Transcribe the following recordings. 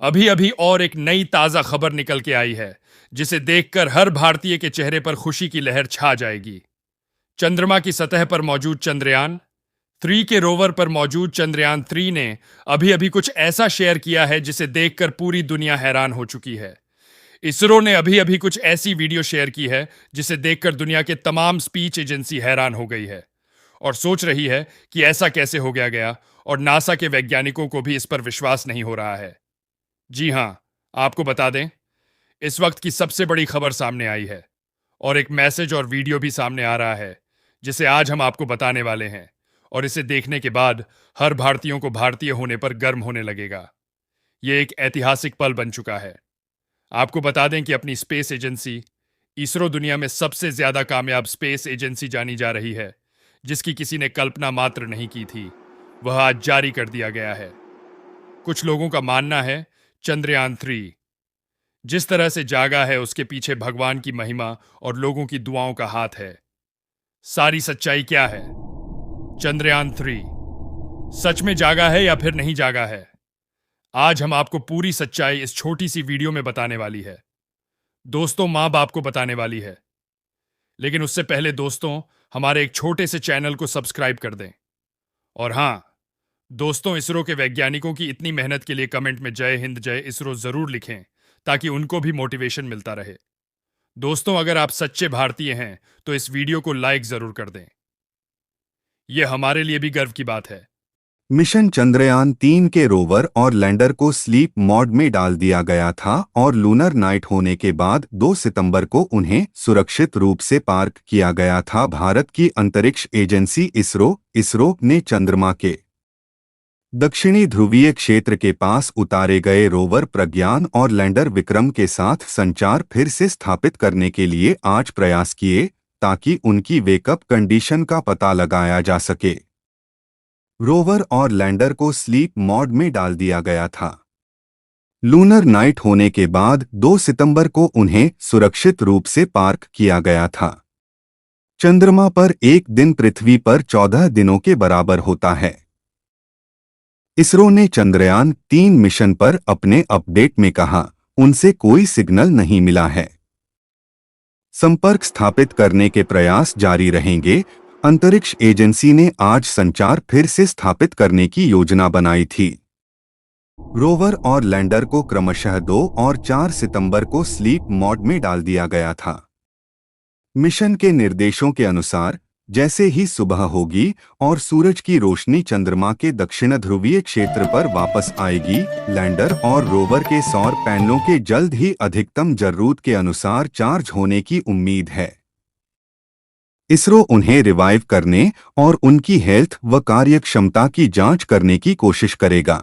अभी अभी और एक नई ताजा खबर निकल के आई है जिसे देखकर हर भारतीय के चेहरे पर खुशी की लहर छा जाएगी। चंद्रमा की सतह पर मौजूद चंद्रयान 3 के रोवर पर मौजूद चंद्रयान 3 ने अभी अभी कुछ ऐसा शेयर किया है जिसे देखकर पूरी दुनिया हैरान हो चुकी है। इसरो ने अभी अभी कुछ ऐसी वीडियो शेयर की है जिसे देखकर दुनिया के तमाम स्पीच एजेंसी हैरान हो गई है और सोच रही है कि ऐसा कैसे हो गया और नासा के वैज्ञानिकों को भी इस पर विश्वास नहीं हो रहा है। जी हां, आपको बता दें, इस वक्त की सबसे बड़ी खबर सामने आई है और एक मैसेज और वीडियो भी सामने आ रहा है जिसे आज हम आपको बताने वाले हैं और इसे देखने के बाद हर भारतीयों को भारतीय होने पर गर्व होने लगेगा। यह एक ऐतिहासिक पल बन चुका है। आपको बता दें कि अपनी स्पेस एजेंसी इसरो दुनिया में सबसे ज्यादा कामयाब स्पेस एजेंसी जानी जा रही है, जिसकी किसी ने कल्पना मात्र नहीं की थी। वह आज जारी कर दिया गया है। कुछ लोगों का मानना है चंद्रयान 3 जिस तरह से जागा है उसके पीछे भगवान की महिमा और लोगों की दुआओं का हाथ है। सारी सच्चाई क्या है? चंद्रयान 3 सच में जागा है या फिर नहीं जागा है? आज हम आपको पूरी सच्चाई इस छोटी सी वीडियो में बताने वाली है। दोस्तों, मां बाप को बताने वाली है, लेकिन उससे पहले दोस्तों, हमारे एक छोटे से चैनल को सब्सक्राइब कर दें। और हां दोस्तों, इसरो के वैज्ञानिकों की इतनी मेहनत के लिए कमेंट में जय हिंद जय इसरो जरूर लिखें ताकि उनको भी मोटिवेशन मिलता रहे। दोस्तों, अगर आप सच्चे भारतीय हैं तो इस वीडियो को लाइक जरूर कर दें। यह हमारे लिए भी गर्व की बात है। मिशन चंद्रयान 3 के रोवर और लैंडर को स्लीप मोड में डाल दिया गया था और लूनर नाइट होने के बाद 2 सितंबर को उन्हें सुरक्षित रूप से पार्क किया गया था। भारत की अंतरिक्ष एजेंसी इसरो ने चंद्रमा के दक्षिणी ध्रुवीय क्षेत्र के पास उतारे गए रोवर प्रज्ञान और लैंडर विक्रम के साथ संचार फिर से स्थापित करने के लिए आज प्रयास किए ताकि उनकी वेकअप कंडीशन का पता लगाया जा सके। रोवर और लैंडर को स्लीप मोड में डाल दिया गया था। लूनर नाइट होने के बाद 2 सितंबर को उन्हें सुरक्षित रूप से पार्क किया गया था। चंद्रमा पर एक दिन पृथ्वी पर 14 दिनों के बराबर होता है। इसरो ने चंद्रयान 3 मिशन पर अपने अपडेट में कहा, उनसे कोई सिग्नल नहीं मिला है। संपर्क स्थापित करने के प्रयास जारी रहेंगे। अंतरिक्ष एजेंसी ने आज संचार फिर से स्थापित करने की योजना बनाई थी। रोवर और लैंडर को क्रमशः 2 और 4 सितंबर को स्लीप मोड में डाल दिया गया था। मिशन के निर्देशों के अनुसार जैसे ही सुबह होगी और सूरज की रोशनी चंद्रमा के दक्षिण ध्रुवीय क्षेत्र पर वापस आएगी, लैंडर और रोवर के सौर पैनलों के जल्द ही अधिकतम जरूरत के अनुसार चार्ज होने की उम्मीद है। इसरो उन्हें रिवाइव करने और उनकी हेल्थ व कार्यक्षमता की जांच करने की कोशिश करेगा।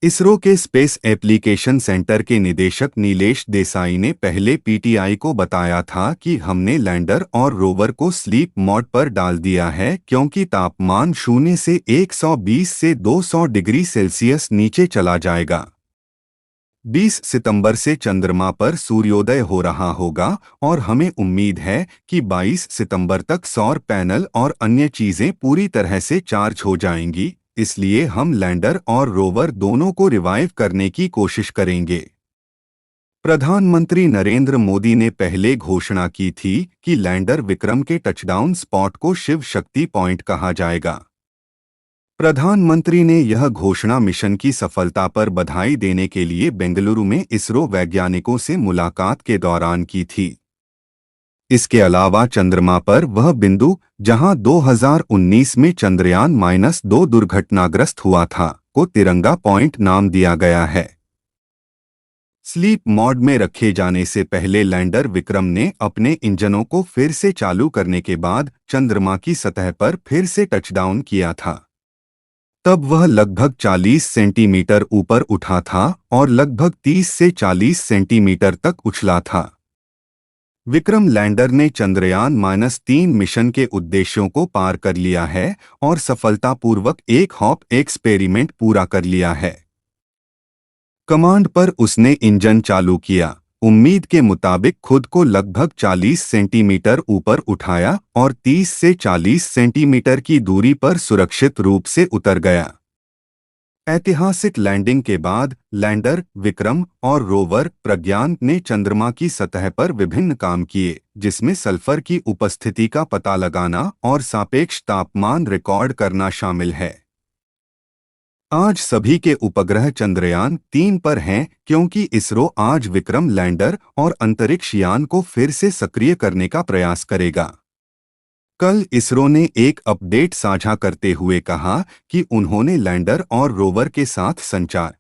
इसरो के स्पेस एप्लीकेशन सेंटर के निदेशक नीलेश देसाई ने पहले पीटीआई को बताया था कि हमने लैंडर और रोवर को स्लीप मोड पर डाल दिया है क्योंकि तापमान 0 से 120 से 200 डिग्री सेल्सियस नीचे चला जाएगा। 20 सितंबर से चंद्रमा पर सूर्योदय हो रहा होगा और हमें उम्मीद है कि 22 सितंबर तक सौर पैनल और अन्य चीजें पूरी तरह से चार्ज हो जाएंगी, इसलिए हम लैंडर और रोवर दोनों को रिवाइव करने की कोशिश करेंगे। प्रधानमंत्री नरेंद्र मोदी ने पहले घोषणा की थी कि लैंडर विक्रम के टचडाउन स्पॉट को शिव शक्ति पॉइंट कहा जाएगा। प्रधानमंत्री ने यह घोषणा मिशन की सफलता पर बधाई देने के लिए बेंगलुरु में इसरो वैज्ञानिकों से मुलाकात के दौरान की थी। इसके अलावा चंद्रमा पर वह बिंदु जहां 2019 में चंद्रयान-2 दुर्घटनाग्रस्त हुआ था को तिरंगा पॉइंट नाम दिया गया है। स्लीप मोड में रखे जाने से पहले लैंडर विक्रम ने अपने इंजनों को फिर से चालू करने के बाद चंद्रमा की सतह पर फिर से टचडाउन किया था। तब वह लगभग 40 सेंटीमीटर ऊपर उठा था और लगभग 30 से 40 सेंटीमीटर तक उछला था। विक्रम लैंडर ने चंद्रयान-3 मिशन के उद्देश्यों को पार कर लिया है और सफलतापूर्वक एक हॉप एक्सपेरिमेंट पूरा कर लिया है। कमांड पर उसने इंजन चालू किया, उम्मीद के मुताबिक खुद को लगभग 40 सेंटीमीटर ऊपर उठाया और 30 से 40 सेंटीमीटर की दूरी पर सुरक्षित रूप से उतर गया। ऐतिहासिक लैंडिंग के बाद लैंडर विक्रम और रोवर प्रज्ञान ने चंद्रमा की सतह पर विभिन्न काम किए, जिसमें सल्फर की उपस्थिति का पता लगाना और सापेक्ष तापमान रिकॉर्ड करना शामिल है। आज सभी के उपग्रह चंद्रयान-3 पर हैं क्योंकि इसरो आज विक्रम लैंडर और अंतरिक्ष यान को फिर से सक्रिय करने का प्रयास करेगा। कल इसरो ने एक अपडेट साझा करते हुए कहा कि उन्होंने लैंडर और रोवर के साथ संचार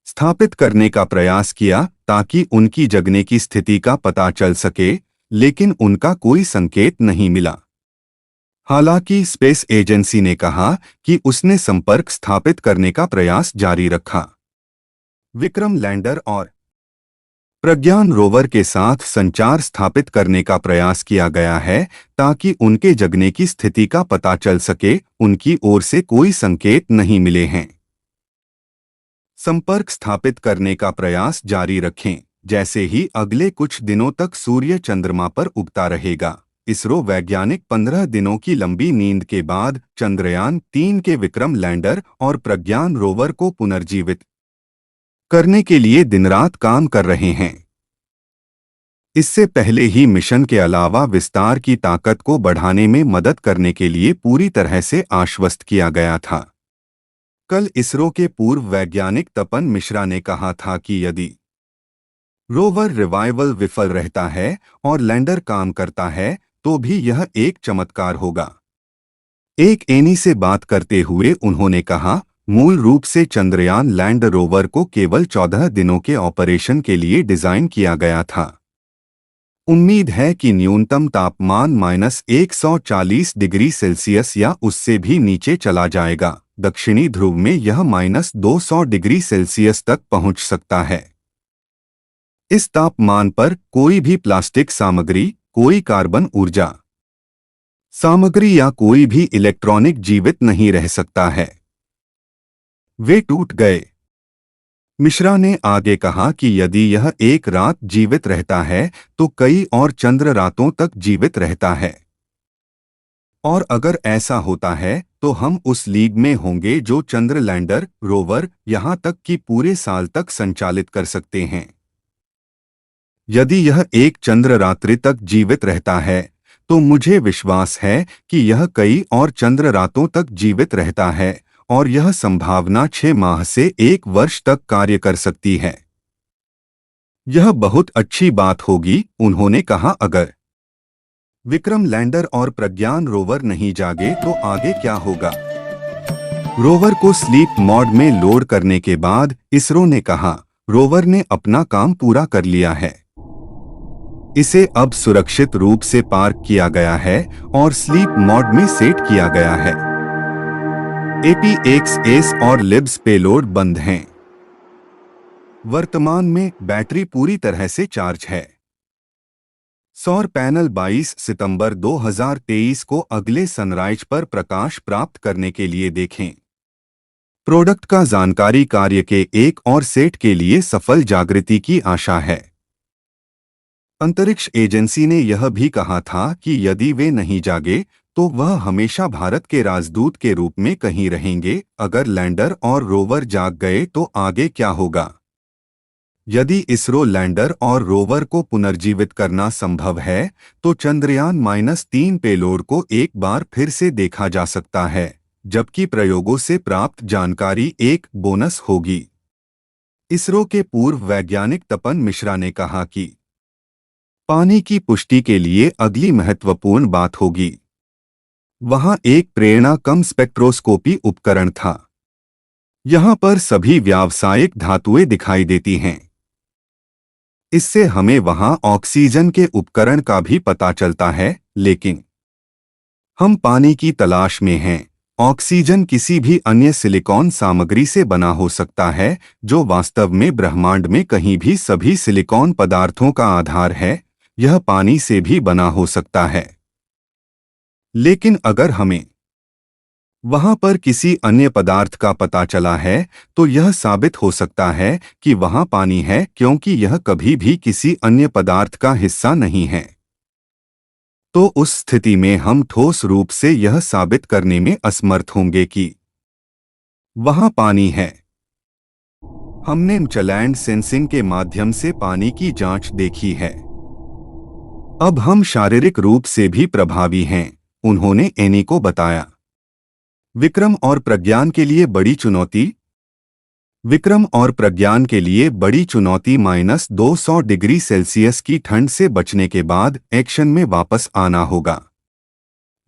स्थापित करने का प्रयास किया ताकि उनकी जगने की स्थिति का पता चल सके, लेकिन उनका कोई संकेत नहीं मिला। हालांकि स्पेस एजेंसी ने कहा कि उसने संपर्क स्थापित करने का प्रयास जारी रखा। विक्रम लैंडर और प्रज्ञान रोवर के साथ संचार स्थापित करने का प्रयास किया गया है ताकि उनके जगने की स्थिति का पता चल सके। उनकी ओर से कोई संकेत नहीं मिले हैं। संपर्क स्थापित करने का प्रयास जारी रखें। जैसे ही अगले कुछ दिनों तक सूर्य चंद्रमा पर उगता रहेगा, इसरो वैज्ञानिक 15 दिनों की लंबी नींद के बाद चंद्रयान-3 के विक्रम लैंडर और प्रज्ञान रोवर को पुनर्जीवित करने के लिए दिन रात काम कर रहे हैं। इससे पहले ही मिशन के अलावा विस्तार की ताकत को बढ़ाने में मदद करने के लिए पूरी तरह से आश्वस्त किया गया था। कल इसरो के पूर्व वैज्ञानिक तपन मिश्रा ने कहा था कि यदि रोवर रिवाइवल विफल रहता है और लैंडर काम करता है तो भी यह एक चमत्कार होगा। एक एनी से बात करते हुए उन्होंने कहा, मूल रूप से चंद्रयान लैंड रोवर को केवल 14 दिनों के ऑपरेशन के लिए डिजाइन किया गया था। उम्मीद है कि न्यूनतम तापमान -140 डिग्री सेल्सियस या उससे भी नीचे चला जाएगा। दक्षिणी ध्रुव में यह -200 डिग्री सेल्सियस तक पहुंच सकता है। इस तापमान पर कोई भी प्लास्टिक सामग्री, कोई कार्बन ऊर्जा सामग्री या कोई भी इलेक्ट्रॉनिक जीवित नहीं रह सकता है। वे टूट गए। मिश्रा ने आगे कहा कि यदि यह एक रात जीवित रहता है तो कई और चंद्र रातों तक जीवित रहता है। और अगर ऐसा होता है तो हम उस लीग में होंगे जो चंद्र लैंडर रोवर यहां तक कि पूरे साल तक संचालित कर सकते हैं। यदि यह एक चंद्र रात्रि तक जीवित रहता है तो मुझे विश्वास है कि यह कई और चंद्र रातों तक जीवित रहता है और यह संभावना 6 माह से 1 वर्ष तक कार्य कर सकती है। यह बहुत अच्छी बात होगी, उन्होंने कहा। अगर विक्रम लैंडर और प्रज्ञान रोवर नहीं जागे तो आगे क्या होगा? रोवर को स्लीप मोड में लोड करने के बाद इसरो ने कहा, रोवर ने अपना काम पूरा कर लिया है। इसे अब सुरक्षित रूप से पार्क किया गया है और स्लीप मोड में सेट किया गया है। APXS और लिब्स पेलोड बंद हैं। वर्तमान में बैटरी पूरी तरह से चार्ज है। सौर पैनल 22 सितंबर 2023 को अगले सनराइज पर प्रकाश प्राप्त करने के लिए देखें। प्रोडक्ट का जानकारी कार्य के एक और सेट के लिए सफल जागृति की आशा है। अंतरिक्ष एजेंसी ने यह भी कहा था कि यदि वे नहीं जागे तो वह हमेशा भारत के राजदूत के रूप में कहीं रहेंगे। अगर लैंडर और रोवर जाग गए तो आगे क्या होगा? यदि इसरो लैंडर और रोवर को पुनर्जीवित करना संभव है तो चंद्रयान-3 पेलोड को एक बार फिर से देखा जा सकता है, जबकि प्रयोगों से प्राप्त जानकारी एक बोनस होगी। इसरो के पूर्व वैज्ञानिक तपन मिश्रा ने कहा कि पानी की पुष्टि के लिए अगली महत्वपूर्ण बात होगी। वहां एक प्रेरणा कम स्पेक्ट्रोस्कोपी उपकरण था। यहां पर सभी व्यावसायिक धातुएं दिखाई देती हैं। इससे हमें वहां ऑक्सीजन के उपकरण का भी पता चलता है, लेकिन हम पानी की तलाश में हैं। ऑक्सीजन किसी भी अन्य सिलिकॉन सामग्री से बना हो सकता है, जो वास्तव में ब्रह्मांड में कहीं भी सभी सिलिकॉन पदार्थों का आधार है। यह पानी से भी बना हो सकता है। लेकिन अगर हमें वहां पर किसी अन्य पदार्थ का पता चला है तो यह साबित हो सकता है कि वहां पानी है, क्योंकि यह कभी भी किसी अन्य पदार्थ का हिस्सा नहीं है। तो उस स्थिति में हम ठोस रूप से यह साबित करने में असमर्थ होंगे कि वहां पानी है। हमने इंफ्रारेड सेंसिंग के माध्यम से पानी की जांच देखी है। अब हम शारीरिक रूप से भी प्रभावी हैं, उन्होंने एनी को बताया। विक्रम और प्रज्ञान के लिए बड़ी चुनौती। विक्रम और प्रज्ञान के लिए बड़ी चुनौती -200 डिग्री सेल्सियस की ठंड से बचने के बाद एक्शन में वापस आना होगा।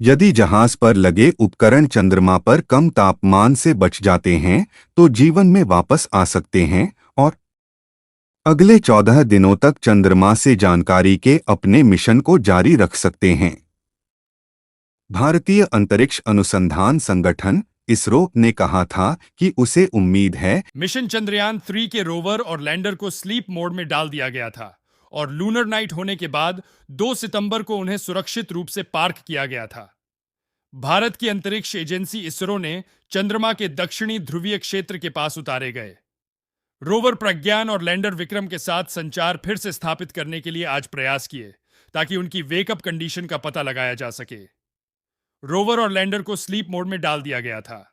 यदि जहाज पर लगे उपकरण चंद्रमा पर कम तापमान से बच जाते हैं तो जीवन में वापस आ सकते हैं और अगले 14 दिनों तक चंद्रमा से जानकारी के अपने मिशन को जारी रख सकते हैं। भारतीय अंतरिक्ष अनुसंधान संगठन इसरो ने कहा था कि उसे उम्मीद है मिशन चंद्रयान 3 के रोवर और लैंडर को स्लीप मोड में डाल दिया गया था और लूनर नाइट होने के बाद 2 सितंबर को उन्हें सुरक्षित रूप से पार्क किया गया था। भारत की अंतरिक्ष एजेंसी इसरो ने चंद्रमा के दक्षिणी ध्रुवीय क्षेत्र के पास उतारे गए। रोवर प्रज्ञान और लैंडर विक्रम के साथ संचार फिर से स्थापित करने के लिए आज प्रयास किए ताकि उनकी वेकअप कंडीशन का पता लगाया जा सके। रोवर और लैंडर को स्लीप मोड में डाल दिया गया था।